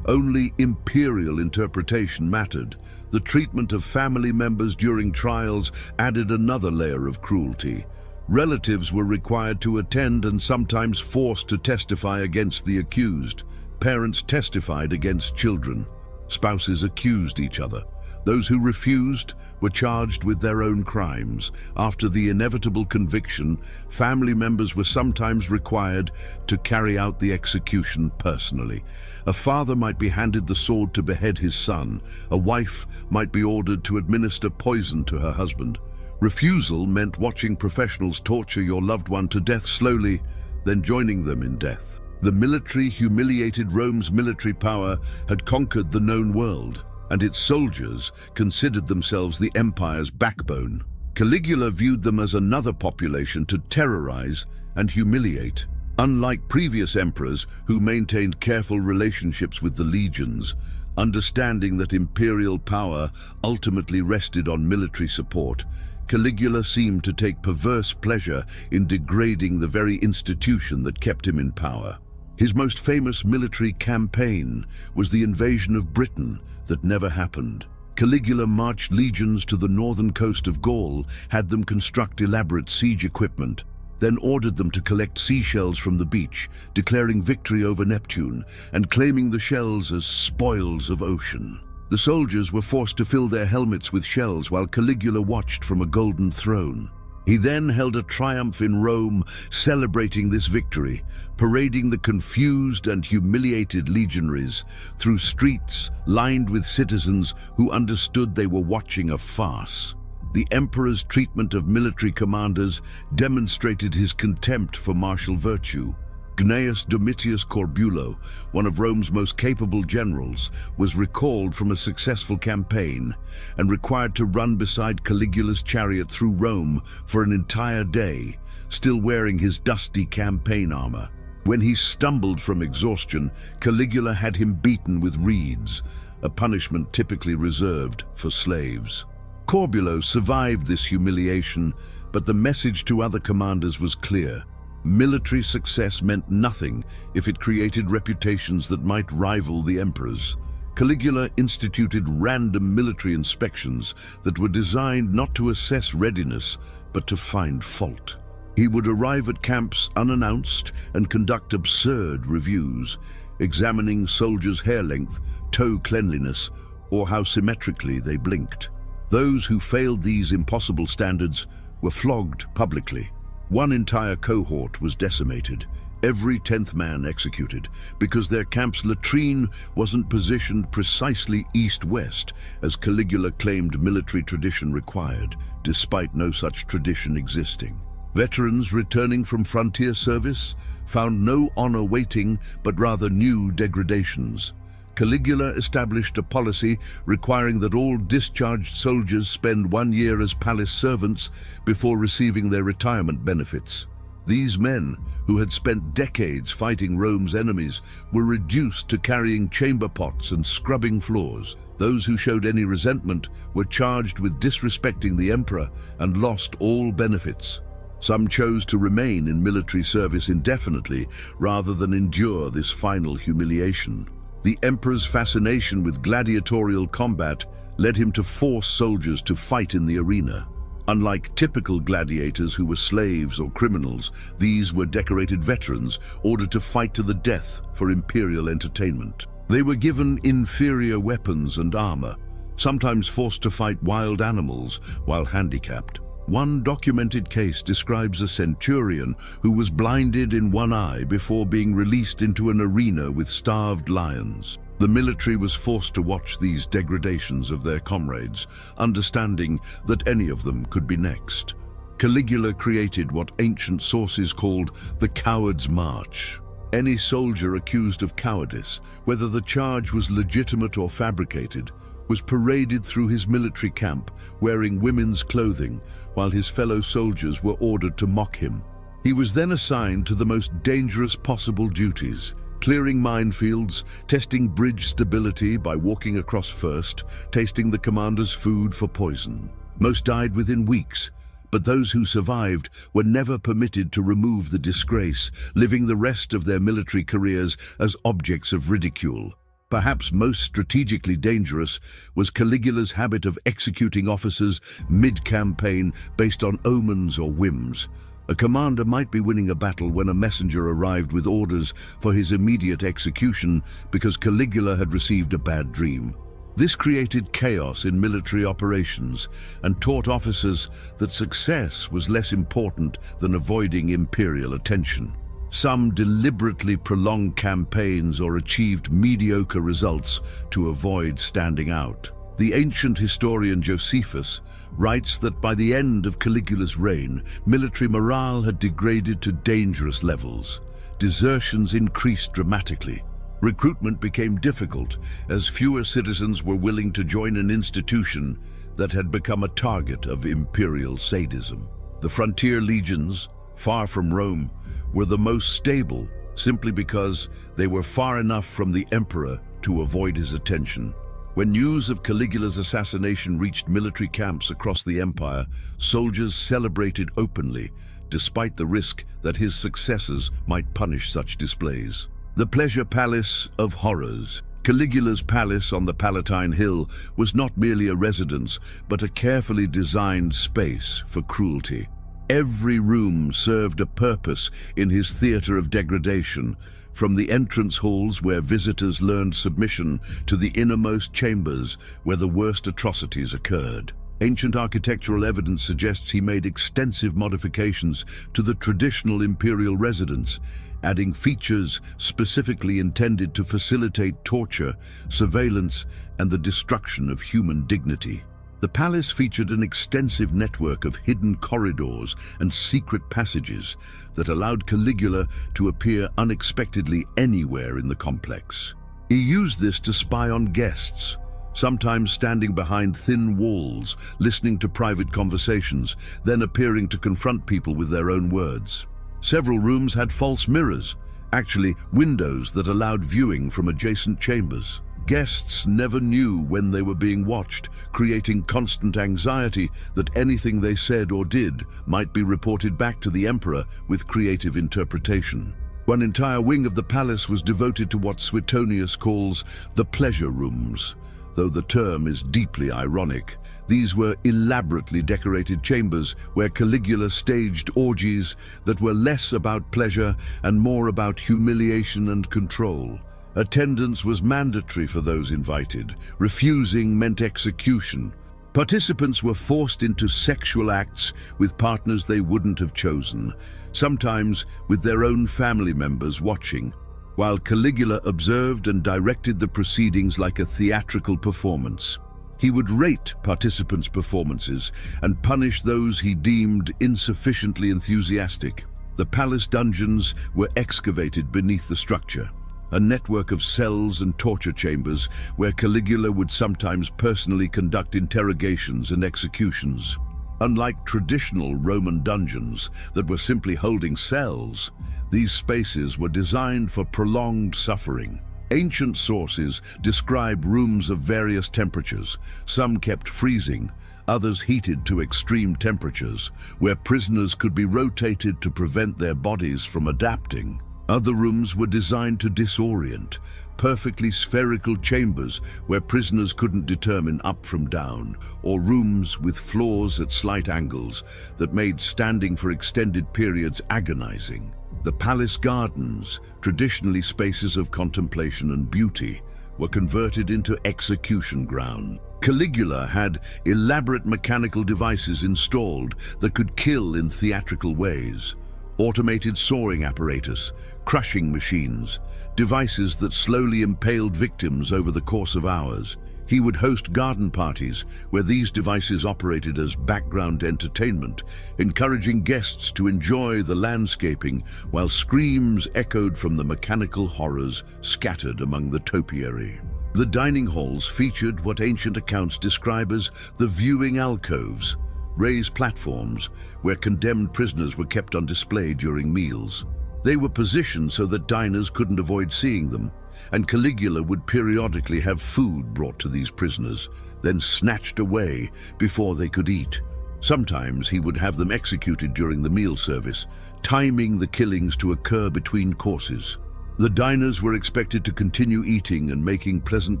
Only imperial interpretation mattered. The treatment of family members during trials added another layer of cruelty. Relatives were required to attend and sometimes forced to testify against the accused. Parents testified against children. Spouses accused each other. Those who refused were charged with their own crimes. After the inevitable conviction, family members were sometimes required to carry out the execution personally. A father might be handed the sword to behead his son. A wife might be ordered to administer poison to her husband. Refusal meant watching professionals torture your loved one to death slowly, then joining them in death. The military humiliated Rome's military power had conquered the known world, and its soldiers considered themselves the empire's backbone. Caligula viewed them as another population to terrorize and humiliate. Unlike previous emperors who maintained careful relationships with the legions, understanding that imperial power ultimately rested on military support, Caligula seemed to take perverse pleasure in degrading the very institution that kept him in power. His most famous military campaign was the invasion of Britain that never happened. Caligula marched legions to the northern coast of Gaul, had them construct elaborate siege equipment, then ordered them to collect seashells from the beach, declaring victory over Neptune and claiming the shells as spoils of ocean. The soldiers were forced to fill their helmets with shells while Caligula watched from a golden throne. He then held a triumph in Rome, celebrating this victory, parading the confused and humiliated legionaries through streets lined with citizens who understood they were watching a farce. The emperor's treatment of military commanders demonstrated his contempt for martial virtue. Gnaeus Domitius Corbulo, one of Rome's most capable generals, was recalled from a successful campaign and required to run beside Caligula's chariot through Rome for an entire day, still wearing his dusty campaign armor. When he stumbled from exhaustion, Caligula had him beaten with reeds, a punishment typically reserved for slaves. Corbulo survived this humiliation, but the message to other commanders was clear. Military success meant nothing if it created reputations that might rival the emperor's. Caligula instituted random military inspections that were designed not to assess readiness, but to find fault. He would arrive at camps unannounced and conduct absurd reviews, examining soldiers' hair length, toe cleanliness, or how symmetrically they blinked. Those who failed these impossible standards were flogged publicly. One entire cohort was decimated, every 10th man executed, because their camp's latrine wasn't positioned precisely east-west, as Caligula claimed military tradition required, despite no such tradition existing. Veterans returning from frontier service found no honor waiting, but rather new degradations. Caligula established a policy requiring that all discharged soldiers spend 1 year as palace servants before receiving their retirement benefits. These men, who had spent decades fighting Rome's enemies, were reduced to carrying chamber pots and scrubbing floors. Those who showed any resentment were charged with disrespecting the emperor and lost all benefits. Some chose to remain in military service indefinitely rather than endure this final humiliation. The emperor's fascination with gladiatorial combat led him to force soldiers to fight in the arena. Unlike typical gladiators who were slaves or criminals, these were decorated veterans ordered to fight to the death for imperial entertainment. They were given inferior weapons and armor, sometimes forced to fight wild animals while handicapped. One documented case describes a centurion who was blinded in one eye before being released into an arena with starved lions. The military was forced to watch these degradations of their comrades, understanding that any of them could be next. Caligula created what ancient sources called the Coward's March. Any soldier accused of cowardice, whether the charge was legitimate or fabricated, was paraded through his military camp wearing women's clothing, while his fellow soldiers were ordered to mock him. He was then assigned to the most dangerous possible duties: clearing minefields, testing bridge stability by walking across first, tasting the commander's food for poison. Most died within weeks, but those who survived were never permitted to remove the disgrace, living the rest of their military careers as objects of ridicule. Perhaps most strategically dangerous was Caligula's habit of executing officers mid-campaign based on omens or whims. A commander might be winning a battle when a messenger arrived with orders for his immediate execution because Caligula had received a bad dream. This created chaos in military operations and taught officers that success was less important than avoiding imperial attention. Some deliberately prolonged campaigns or achieved mediocre results to avoid standing out. The ancient historian Josephus writes that by the end of Caligula's reign, military morale had degraded to dangerous levels. Desertions increased dramatically. Recruitment became difficult as fewer citizens were willing to join an institution that had become a target of imperial sadism. The frontier legions, far from Rome, were the most stable simply because they were far enough from the emperor to avoid his attention. When news of Caligula's assassination reached military camps across the empire, soldiers celebrated openly, despite the risk that his successors might punish such displays. The pleasure palace of horrors. Caligula's palace on the Palatine Hill was not merely a residence, but a carefully designed space for cruelty. Every room served a purpose in his theater of degradation, from the entrance halls where visitors learned submission to the innermost chambers where the worst atrocities occurred. Ancient architectural evidence suggests he made extensive modifications to the traditional imperial residence, adding features specifically intended to facilitate torture, surveillance, and the destruction of human dignity. The palace featured an extensive network of hidden corridors and secret passages that allowed Caligula to appear unexpectedly anywhere in the complex. He used this to spy on guests, sometimes standing behind thin walls, listening to private conversations, then appearing to confront people with their own words. Several rooms had false mirrors, actually windows that allowed viewing from adjacent chambers. Guests never knew when they were being watched, creating constant anxiety that anything they said or did might be reported back to the emperor with creative interpretation. One entire wing of the palace was devoted to what Suetonius calls the pleasure rooms. Though the term is deeply ironic, these were elaborately decorated chambers where Caligula staged orgies that were less about pleasure and more about humiliation and control. Attendance was mandatory for those invited. Refusing meant execution. Participants were forced into sexual acts with partners they wouldn't have chosen, sometimes with their own family members watching, while Caligula observed and directed the proceedings like a theatrical performance. He would rate participants' performances and punish those he deemed insufficiently enthusiastic. The palace dungeons were excavated beneath the structure, a network of cells and torture chambers where Caligula would sometimes personally conduct interrogations and executions. Unlike traditional Roman dungeons that were simply holding cells, these spaces were designed for prolonged suffering. Ancient sources describe rooms of various temperatures, some kept freezing, others heated to extreme temperatures, where prisoners could be rotated to prevent their bodies from adapting. Other rooms were designed to disorient, perfectly spherical chambers where prisoners couldn't determine up from down, or rooms with floors at slight angles that made standing for extended periods agonizing. The palace gardens, traditionally spaces of contemplation and beauty, were converted into execution ground. Caligula had elaborate mechanical devices installed that could kill in theatrical ways. Automated sawing apparatus, crushing machines, devices that slowly impaled victims over the course of hours. He would host garden parties where these devices operated as background entertainment, encouraging guests to enjoy the landscaping while screams echoed from the mechanical horrors scattered among the topiary. The dining halls featured what ancient accounts describe as the viewing alcoves, raised platforms where condemned prisoners were kept on display during meals. They were positioned so that diners couldn't avoid seeing them, and Caligula would periodically have food brought to these prisoners, then snatched away before they could eat. Sometimes he would have them executed during the meal service, timing the killings to occur between courses. The diners were expected to continue eating and making pleasant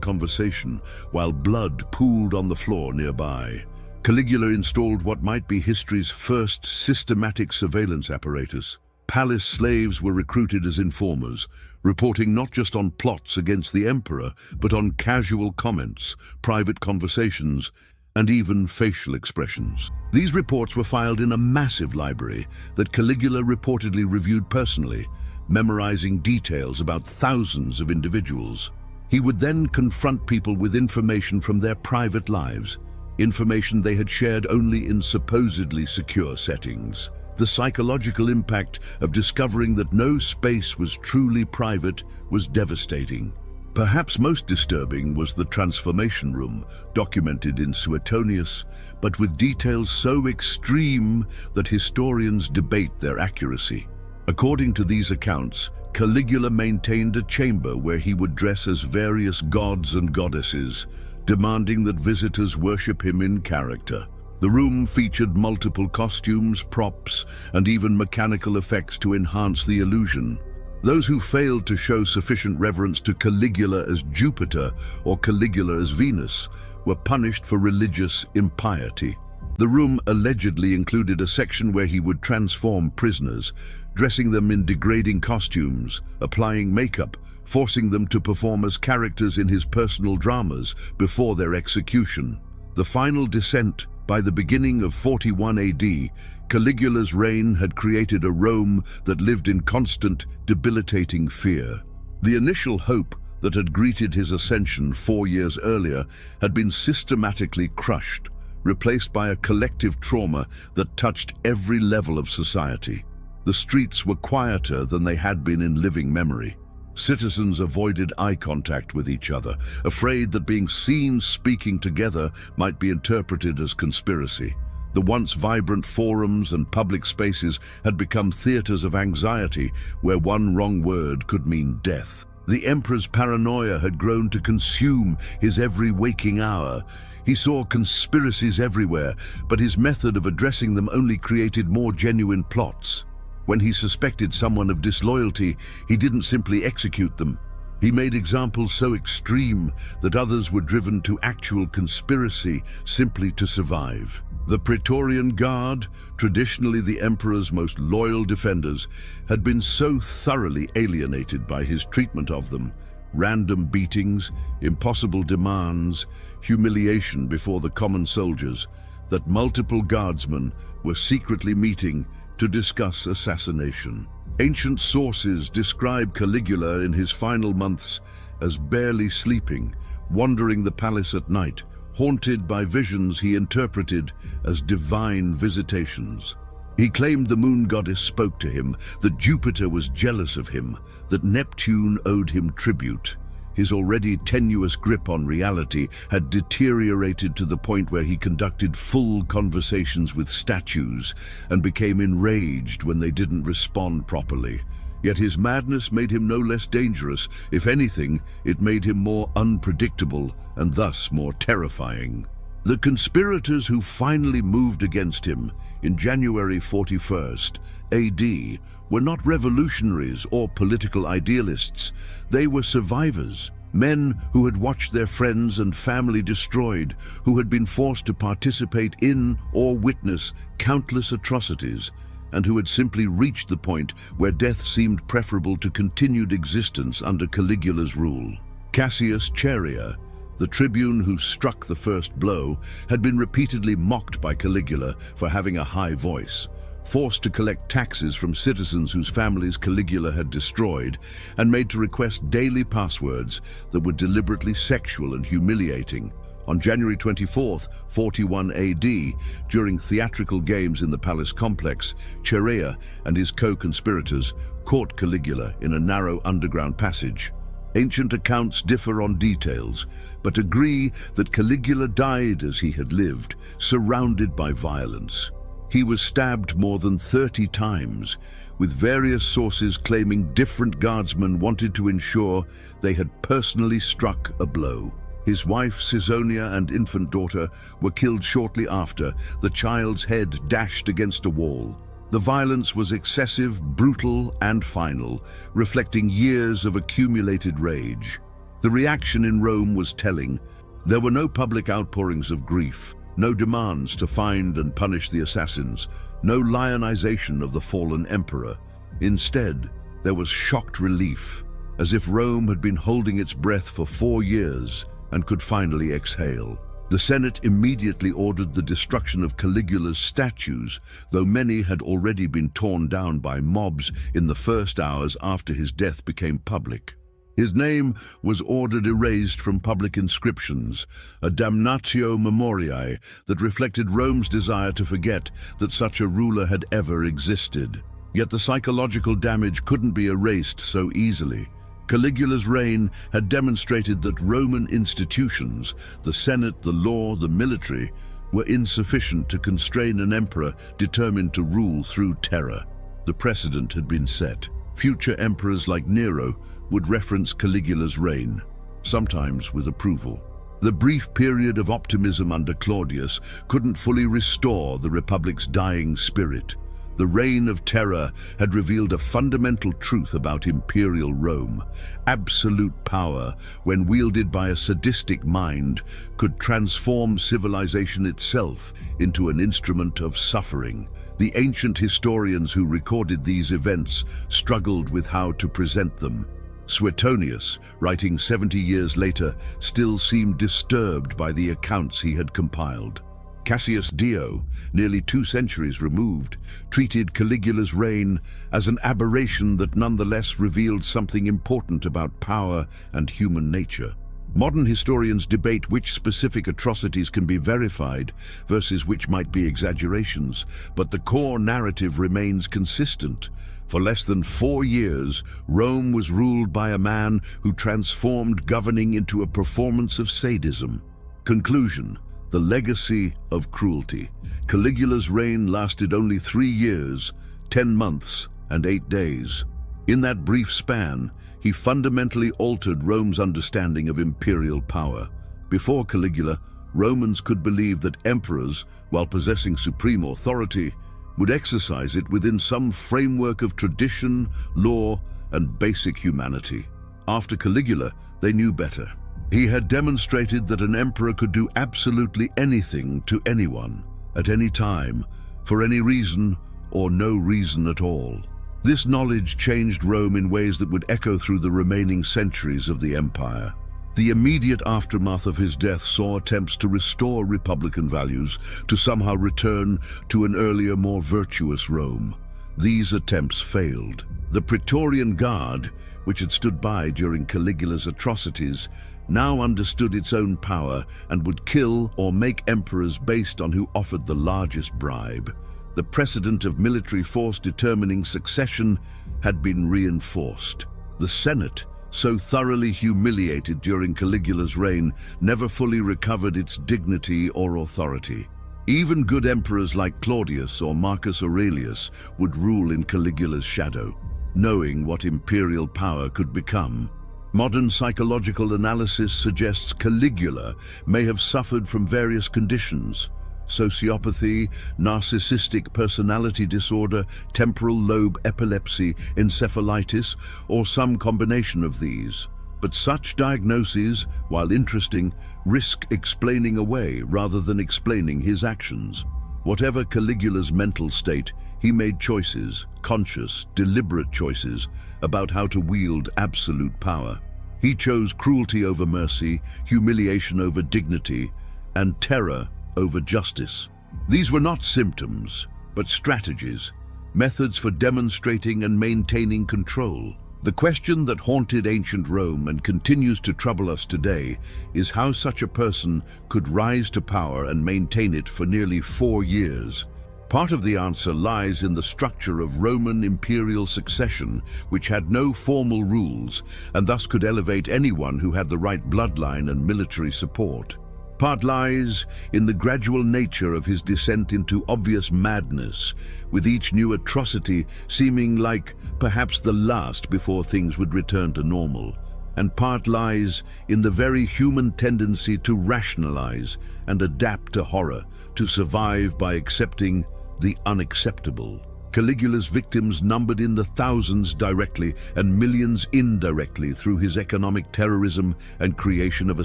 conversation while blood pooled on the floor nearby. Caligula installed what might be history's first systematic surveillance apparatus. Palace slaves were recruited as informers, reporting not just on plots against the emperor, but on casual comments, private conversations, and even facial expressions. These reports were filed in a massive library that Caligula reportedly reviewed personally, memorizing details about thousands of individuals. He would then confront people with information from their private lives, information they had shared only in supposedly secure settings. The psychological impact of discovering that no space was truly private was devastating. Perhaps most disturbing was the transformation room, documented in Suetonius, but with details so extreme that historians debate their accuracy. According to these accounts, Caligula maintained a chamber where he would dress as various gods and goddesses, demanding that visitors worship him in character. The room featured multiple costumes, props, and even mechanical effects to enhance the illusion. Those who failed to show sufficient reverence to Caligula as Jupiter or Caligula as Venus were punished for religious impiety. The room allegedly included a section where he would transform prisoners, dressing them in degrading costumes, applying makeup, forcing them to perform as characters in his personal dramas before their execution. The final descent. By the beginning of 41 AD, Caligula's reign had created a Rome that lived in constant, debilitating fear. The initial hope that had greeted his ascension 4 years earlier had been systematically crushed, replaced by a collective trauma that touched every level of society. The streets were quieter than they had been in living memory. Citizens avoided eye contact with each other, afraid that being seen speaking together might be interpreted as conspiracy. The once vibrant forums and public spaces had become theaters of anxiety where one wrong word could mean death. The emperor's paranoia had grown to consume his every waking hour. He saw conspiracies everywhere, but his method of addressing them only created more genuine plots. When he suspected someone of disloyalty, he didn't simply execute them. He made examples so extreme that others were driven to actual conspiracy simply to survive. The Praetorian Guard, traditionally the emperor's most loyal defenders, had been so thoroughly alienated by his treatment of them. Random beatings, impossible demands, humiliation before the common soldiers, that multiple guardsmen were secretly meeting to discuss assassination. Ancient sources describe Caligula in his final months as barely sleeping, wandering the palace at night, haunted by visions he interpreted as divine visitations. He claimed the moon goddess spoke to him, that Jupiter was jealous of him, that Neptune owed him tribute. His already tenuous grip on reality had deteriorated to the point where he conducted full conversations with statues and became enraged when they didn't respond properly. Yet his madness made him no less dangerous. If anything, it made him more unpredictable and thus more terrifying. The conspirators who finally moved against him in January 41st AD were not revolutionaries or political idealists. They were survivors, men who had watched their friends and family destroyed, who had been forced to participate in or witness countless atrocities, and who had simply reached the point where death seemed preferable to continued existence under Caligula's rule. Cassius Chaerea, the tribune who struck the first blow, had been repeatedly mocked by Caligula for having a high voice, forced to collect taxes from citizens whose families Caligula had destroyed, and made to request daily passwords that were deliberately sexual and humiliating. On January 24th, 41 AD, during theatrical games in the palace complex, Cherea and his co-conspirators caught Caligula in a narrow underground passage. Ancient accounts differ on details, but agree that Caligula died as he had lived, surrounded by violence. He was stabbed more than 30 times, with various sources claiming different guardsmen wanted to ensure they had personally struck a blow. His wife, Caesonia, and infant daughter were killed shortly after, the child's head dashed against a wall. The violence was excessive, brutal, and final, reflecting years of accumulated rage. The reaction in Rome was telling. There were no public outpourings of grief, no demands to find and punish the assassins, no lionization of the fallen emperor. Instead, there was shocked relief, as if Rome had been holding its breath for 4 years and could finally exhale. The Senate immediately ordered the destruction of Caligula's statues, though many had already been torn down by mobs in the first hours after his death became public. His name was ordered erased from public inscriptions, a damnatio memoriae that reflected Rome's desire to forget that such a ruler had ever existed. Yet the psychological damage couldn't be erased so easily. Caligula's reign had demonstrated that Roman institutions, the Senate, the law, the military, were insufficient to constrain an emperor determined to rule through terror. The precedent had been set. Future emperors like Nero would reference Caligula's reign, sometimes with approval. The brief period of optimism under Claudius couldn't fully restore the Republic's dying spirit. The reign of terror had revealed a fundamental truth about imperial Rome. Absolute power, when wielded by a sadistic mind, could transform civilization itself into an instrument of suffering. The ancient historians who recorded these events struggled with how to present them. Suetonius, writing 70 years later, still seemed disturbed by the accounts he had compiled. Cassius Dio, nearly 2 centuries removed, treated Caligula's reign as an aberration that nonetheless revealed something important about power and human nature. Modern historians debate which specific atrocities can be verified versus which might be exaggerations, but the core narrative remains consistent. For less than 4 years, Rome was ruled by a man who transformed governing into a performance of sadism. Conclusion: the legacy of cruelty. Caligula's reign lasted only 3 years, 10 months, and 8 days. In that brief span, he fundamentally altered Rome's understanding of imperial power. Before Caligula, Romans could believe that emperors, while possessing supreme authority, would exercise it within some framework of tradition, law, and basic humanity. After Caligula, they knew better. He had demonstrated that an emperor could do absolutely anything to anyone, at any time, for any reason or no reason at all. This knowledge changed Rome in ways that would echo through the remaining centuries of the empire. The immediate aftermath of his death saw attempts to restore republican values, to somehow return to an earlier, more virtuous Rome. These attempts failed. The Praetorian Guard, which had stood by during Caligula's atrocities, now understood its own power and would kill or make emperors based on who offered the largest bribe. The precedent of military force determining succession had been reinforced. The Senate, so thoroughly humiliated during Caligula's reign, never fully recovered its dignity or authority. Even good emperors like Claudius or Marcus Aurelius would rule in Caligula's shadow, knowing what imperial power could become. Modern psychological analysis suggests Caligula may have suffered from various conditions: sociopathy, narcissistic personality disorder, temporal lobe epilepsy, encephalitis, or some combination of these. But such diagnoses, while interesting, risk explaining away rather than explaining his actions. Whatever Caligula's mental state, he made choices, conscious, deliberate choices, about how to wield absolute power. He chose cruelty over mercy, humiliation over dignity, and terror over justice. These were not symptoms, but strategies, methods for demonstrating and maintaining control. The question that haunted ancient Rome and continues to trouble us today is how such a person could rise to power and maintain it for nearly 4 years. Part of the answer lies in the structure of Roman imperial succession, which had no formal rules and thus could elevate anyone who had the right bloodline and military support. Part lies in the gradual nature of his descent into obvious madness, with each new atrocity seeming like perhaps the last before things would return to normal. And part lies in the very human tendency to rationalize and adapt to horror, to survive by accepting the unacceptable. Caligula's victims numbered in the thousands directly and millions indirectly through his economic terrorism and creation of a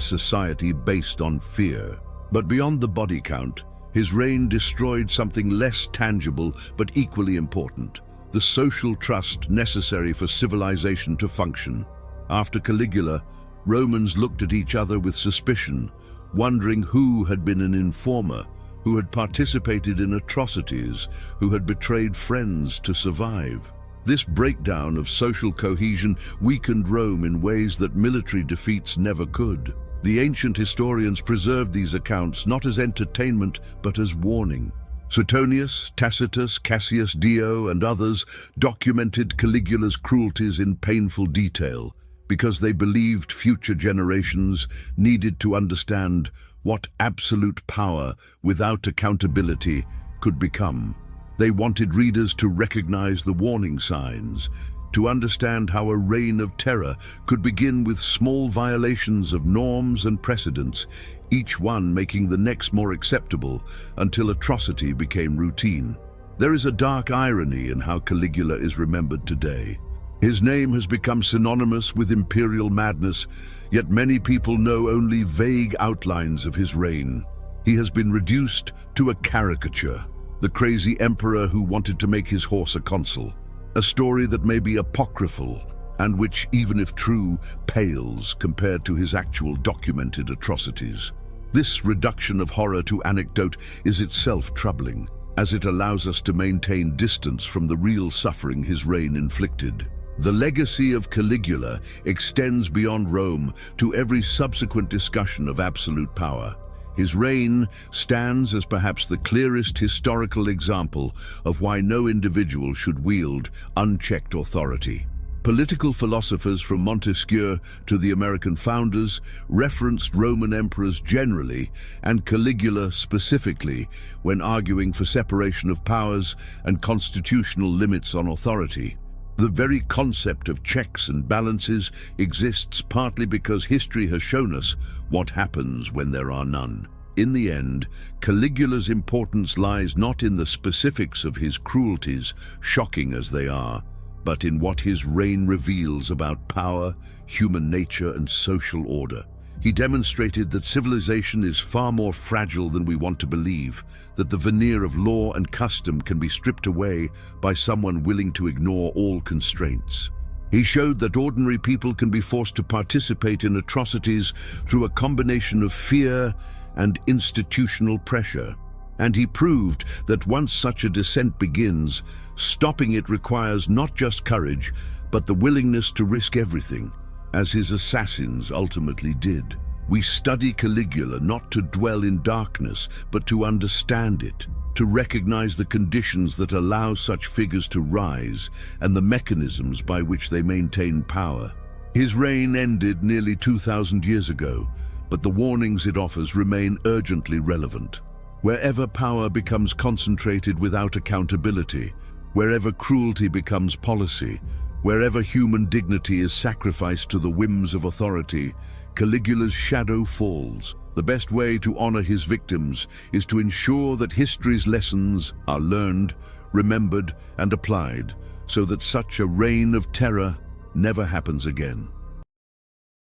society based on fear. But beyond the body count, his reign destroyed something less tangible but equally important: the social trust necessary for civilization to function. After Caligula, Romans looked at each other with suspicion, wondering who had been an informer, who had participated in atrocities, who had betrayed friends to survive. This breakdown of social cohesion weakened Rome in ways that military defeats never could. The ancient historians preserved these accounts not as entertainment but as warning. Suetonius, Tacitus, Cassius Dio, and others documented Caligula's cruelties in painful detail because they believed future generations needed to understand what absolute power without accountability could become. They wanted readers to recognize the warning signs, to understand how a reign of terror could begin with small violations of norms and precedents, each one making the next more acceptable until atrocity became routine. There is a dark irony in how Caligula is remembered today. His name has become synonymous with imperial madness, yet many people know only vague outlines of his reign. He has been reduced to a caricature, the crazy emperor who wanted to make his horse a consul, a story that may be apocryphal and which, even if true, pales compared to his actual documented atrocities. This reduction of horror to anecdote is itself troubling, as it allows us to maintain distance from the real suffering his reign inflicted. The legacy of Caligula extends beyond Rome to every subsequent discussion of absolute power. His reign stands as perhaps the clearest historical example of why no individual should wield unchecked authority. Political philosophers from Montesquieu to the American founders referenced Roman emperors generally and Caligula specifically when arguing for separation of powers and constitutional limits on authority. The very concept of checks and balances exists partly because history has shown us what happens when there are none. In the end, Caligula's importance lies not in the specifics of his cruelties, shocking as they are, but in what his reign reveals about power, human nature, and social order. He demonstrated that civilization is far more fragile than we want to believe, that the veneer of law and custom can be stripped away by someone willing to ignore all constraints. He showed that ordinary people can be forced to participate in atrocities through a combination of fear and institutional pressure. And he proved that once such a descent begins, stopping it requires not just courage, but the willingness to risk everything, as his assassins ultimately did. We study Caligula not to dwell in darkness, but to understand it, to recognize the conditions that allow such figures to rise and the mechanisms by which they maintain power. His reign ended nearly 2,000 years ago, but the warnings it offers remain urgently relevant. Wherever power becomes concentrated without accountability, wherever cruelty becomes policy, wherever human dignity is sacrificed to the whims of authority, Caligula's shadow falls. The best way to honor his victims is to ensure that history's lessons are learned, remembered, and applied, so that such a reign of terror never happens again.